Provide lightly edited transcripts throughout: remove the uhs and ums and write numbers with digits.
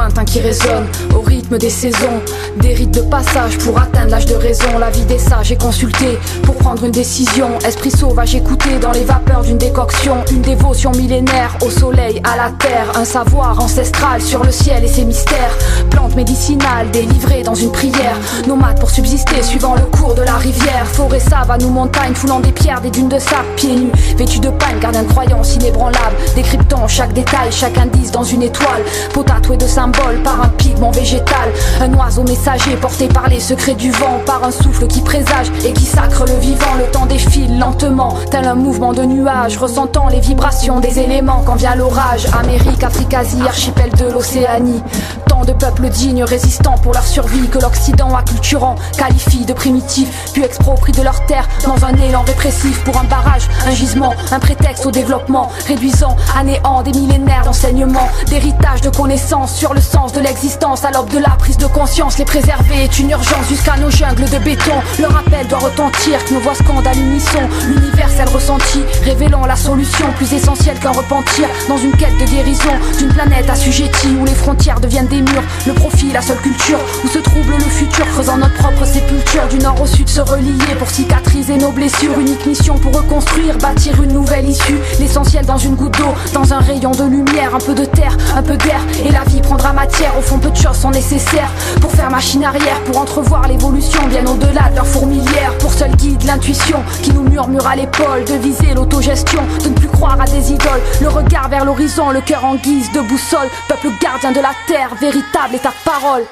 lointain qui résonne au rythme des saisons, des rites de passage pour atteindre l'âge de raison. La vie des sages est consultée pour prendre une décision. Esprit sauvage écouté dans les vapeurs d'une décoction. Une dévotion millénaire au soleil, à la terre. Un savoir ancestral sur le ciel et ses mystères. Plantes médicinales délivrées dans une prière. Nomades pour subsister suivant le cours de la rivière. Forêt, savane ou montagne foulant des pierres, des dunes de sable. Pieds nus, vêtus de pagne, gardien de croyance inébranlable. Décryptant chaque détail, chaque indice dans une étoile. Peau tatouée de symboles par un pigment végétal. Un oiseau messager porté par les secrets du vent. Par un souffle qui présage et qui sacre le vivant. Le temps défile lentement, tel un mouvement de nuages. Ressentant les vibrations des éléments quand vient l'orage. Amérique, Afrique, Asie, archipel de l'Océanie. Tant de peuples dignes, résistants pour leur survie, que l'Occident acculturant qualifie de primitifs, puis exproprie de leurs terres dans un élan répressif. Pour un barrage, un gisement, un prétexte au développement, réduisant à néant des millénaires d'enseignement, d'héritage de connaissances sur le sens de l'existence. À l'aube de la prise de conscience, les préserver est une urgence jusqu'à nos jungles de béton. Le rappel doit retentir que nos voix scandent à l'unisson, l'universel ressenti, révélant la solution plus essentielle qu'un repentir dans une quête de guérison d'une planète assujettie où les frontières deviennent des murs. Le profit, la seule culture où se trouble le futur, creusant notre propre sépulture. Du nord au sud se relier pour cicatriser nos blessures. Unique mission pour reconstruire, bâtir une nouvelle issue. L'essentiel dans une goutte d'eau, dans un rayon de lumière. Un peu de terre, un peu d'air et la vie prendra matière. Au fond peu de choses sont nécessaires pour faire machine arrière, pour entrevoir l'évolution bien au-delà de leur fourmilière. Pour seul guide l'intuition qui nous murmure à l'épaule de viser l'autogestion, de ne plus croire à des idoles. Le regard vers l'horizon, le cœur en guise de boussole. Peuple gardien de la terre, véritable est ta parole.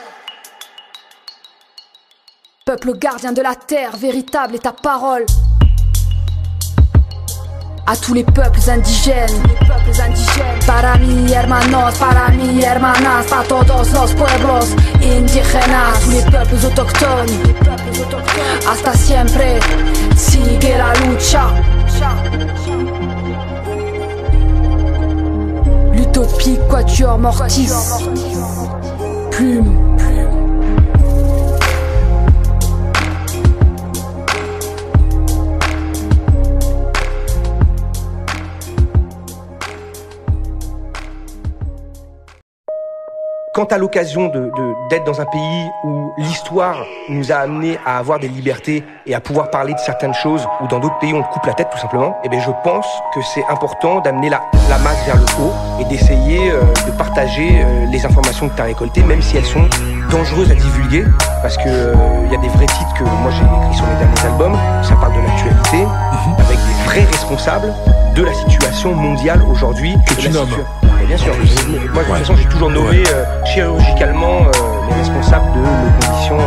Peuple gardien de la terre, véritable est ta parole. À tous les peuples indigènes, para mi hermanos, para mi hermanas, para todos los pueblos indígenas, tous les peuples autochtones, hasta siempre, sigue la lucha. L'utopie quatuor mortis, plume. Quant à l'occasion d'être dans un pays où l'histoire nous a amené à avoir des libertés et à pouvoir parler de certaines choses, ou dans d'autres pays on te coupe la tête tout simplement, eh bien je pense que c'est important d'amener la masse vers le haut et d'essayer de partager les informations que tu as récoltées, même si elles sont dangereuses à divulguer, parce que y a des vrais titres que moi j'ai écrits sur mes derniers albums, ça parle de l'actualité, avec des vrais responsables de la situation mondiale aujourd'hui. Que tu nommes. Bien sûr, moi de toute façon j'ai toujours nommé chirurgicalement les responsables de nos conditions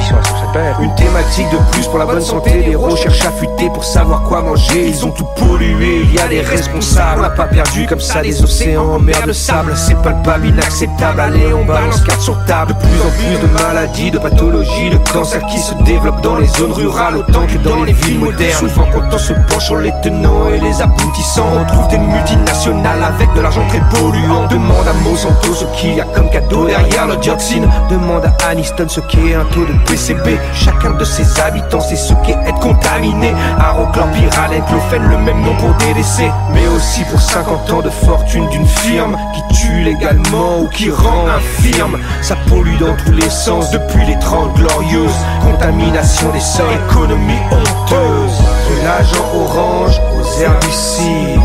sur cette planète. Une thématique de plus pour la bonne santé, les recherches affûtées pour savoir quoi manger. Ils ont tout pollué, il y a des responsables. On n'a pas perdu comme ça des océans en mer de sable. C'est palpable, inacceptable, allez on balance carte sur table. De plus en plus de maladies, de pathologies, de cancers qui se développent dans les zones rurales autant que dans les villes modernes. Souvent quand on se penche sur les tenants et les aboutissants, on trouve des multinationales avec de l'argent très polluant. Demande à Monsanto ce qu'il y a comme cadeau derrière le dioxine. Demande à Aniston ce qu'est un taux de PCB. Chacun de ses habitants sait ce qu'est être contaminé. Arochlorpyralène, chlofène, le même nom pour des décès. Mais aussi pour 50 ans de fortune d'une firme qui tue légalement ou qui rend infirme. Ça pollue dans tous les sens depuis les 30 glorieuses. Contamination des sols, économie honteuse. De l'agent orange aux herbicides,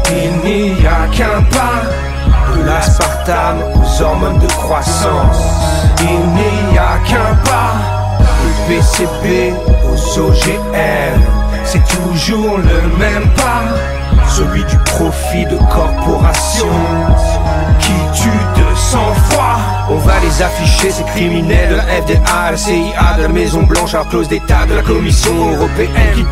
il n'y a qu'un pas. De l'aspartame aux hormones de croissance, il n'y a qu'un pas. Du PCB aux OGM, c'est toujours le même pas. Celui du profit de corporation qui tue de sang-froid. On va les afficher, ces criminels de la FDA, la CIA, de la Maison Blanche, à la clause d'État, de la Commission Européenne. Qui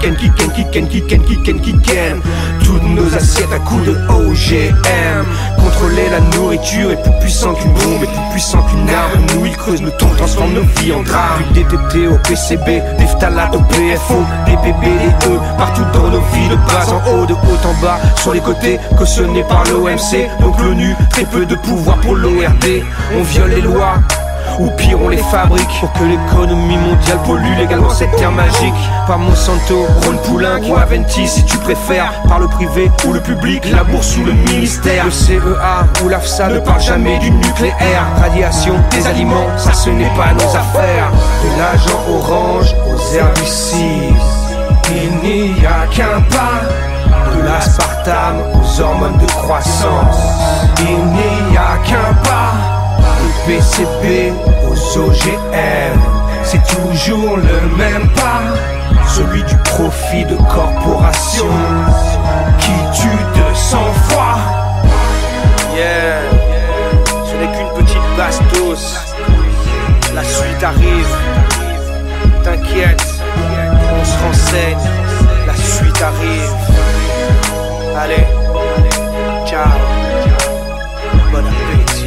ken. Toutes nos assiettes à coups de OGM. Contrôler la nourriture est plus puissant qu'une bombe, est plus puissant qu'une arme. Nous ils creusent nos tombes, transforment nos vies en drame. Du DTT au PCB, des phtalates au PFO, des PB, des E, partout dans nos vies, de bas en haut, de haut en bas, sur les côtés, cautionné par l'OMC. Donc l'ONU, très peu de pouvoir pour l'ORD. On viole les lois ou pire on les fabrique pour que l'économie mondiale pollue légalement cette terre magique. Par Monsanto, Rhône Poulenc ou Aventis si tu préfères, par le privé ou le public, la bourse ou le ministère. Le CEA ou l'AFSA ne parle jamais du nucléaire. Radiation, des aliments, ça ce n'est pas nos affaires. De l'agent orange aux herbicides, il n'y a qu'un pas. De l'aspartame aux hormones de croissance, il n'y a qu'un pas. Le PCB aux OGM, c'est toujours le même pas. Celui du profit de corporation qui tue de sang-froid. Yeah, ce n'est qu'une petite bastos. La suite arrive. T'inquiète, on se renseigne. La suite arrive. Allez, ciao. Bon appétit.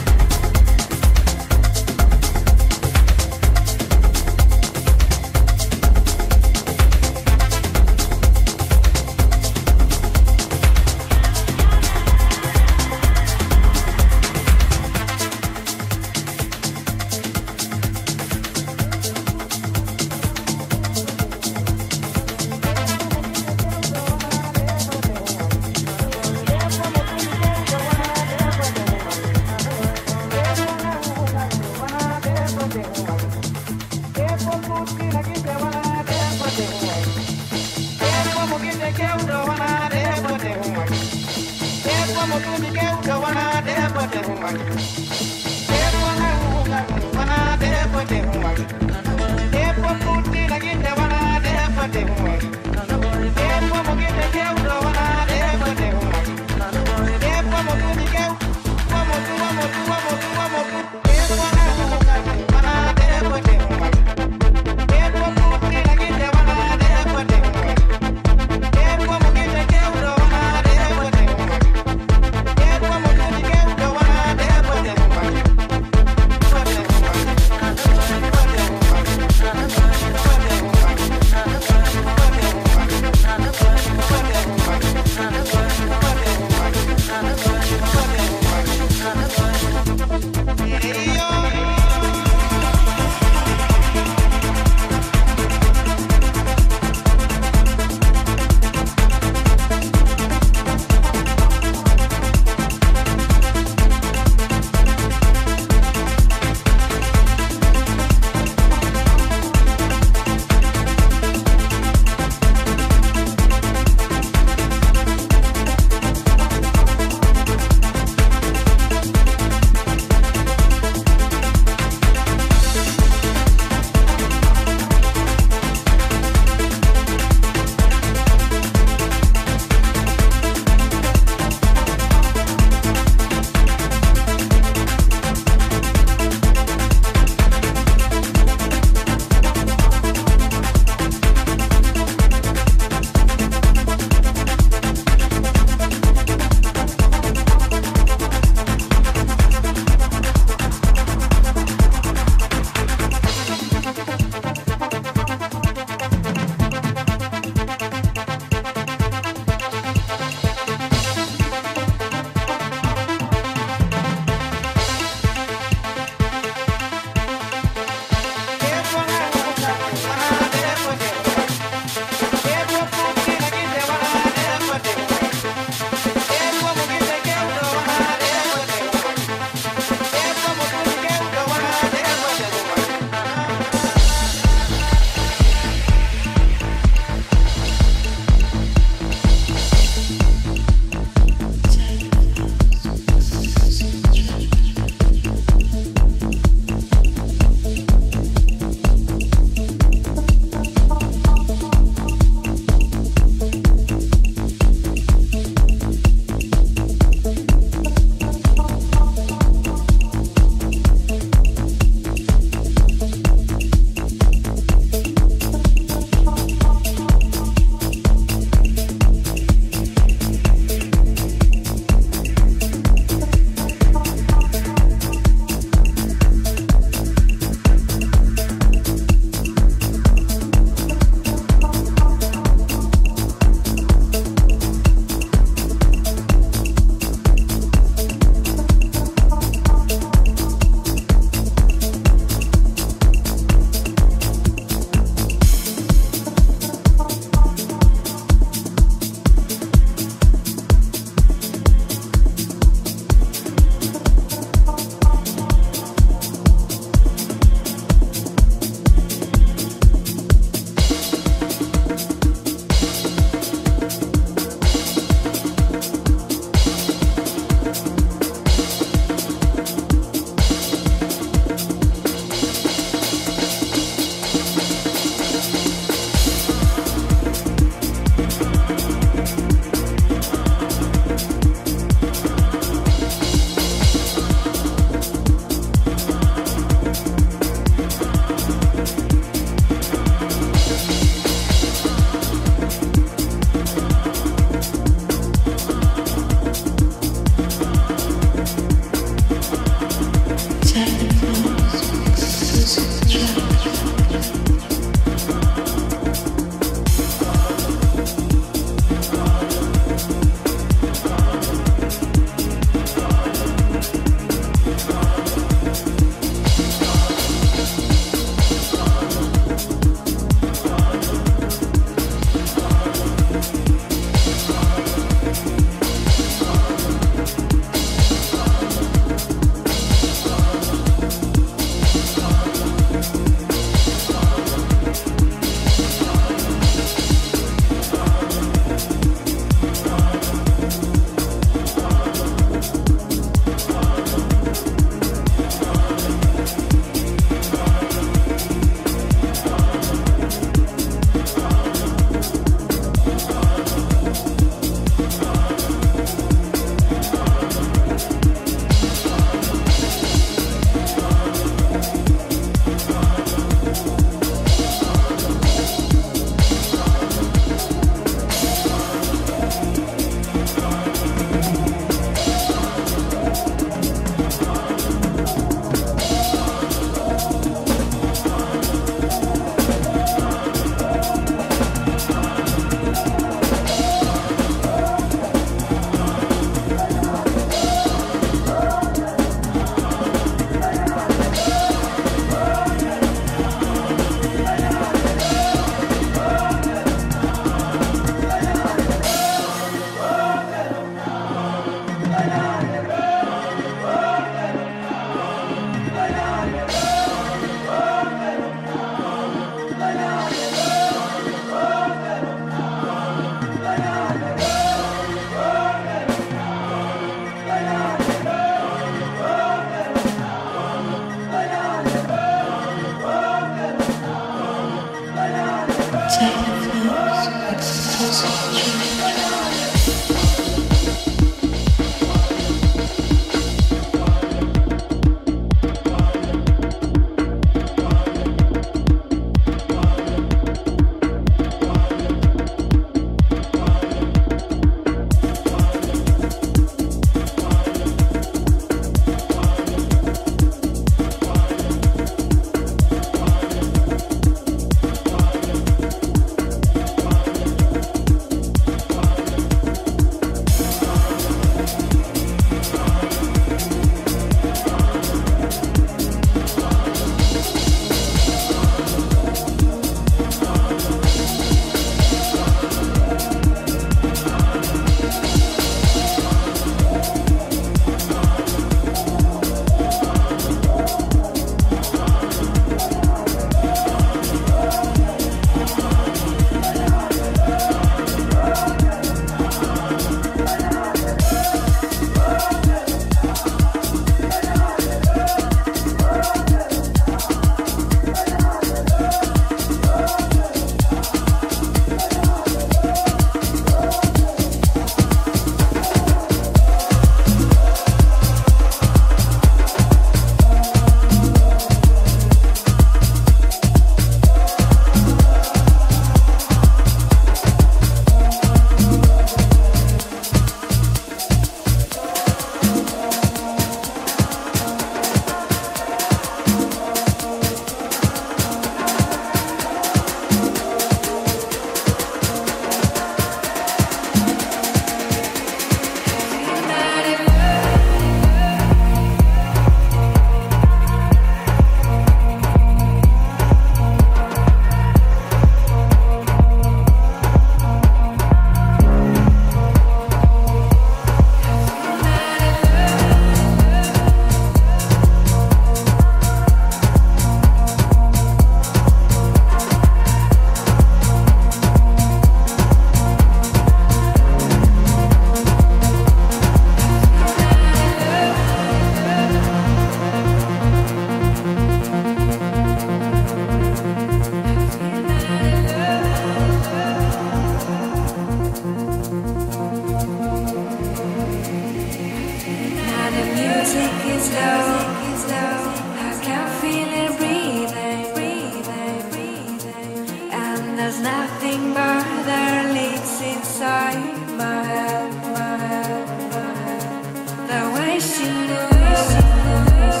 Nothing further leaks inside my head, my head, my head. The way she knows.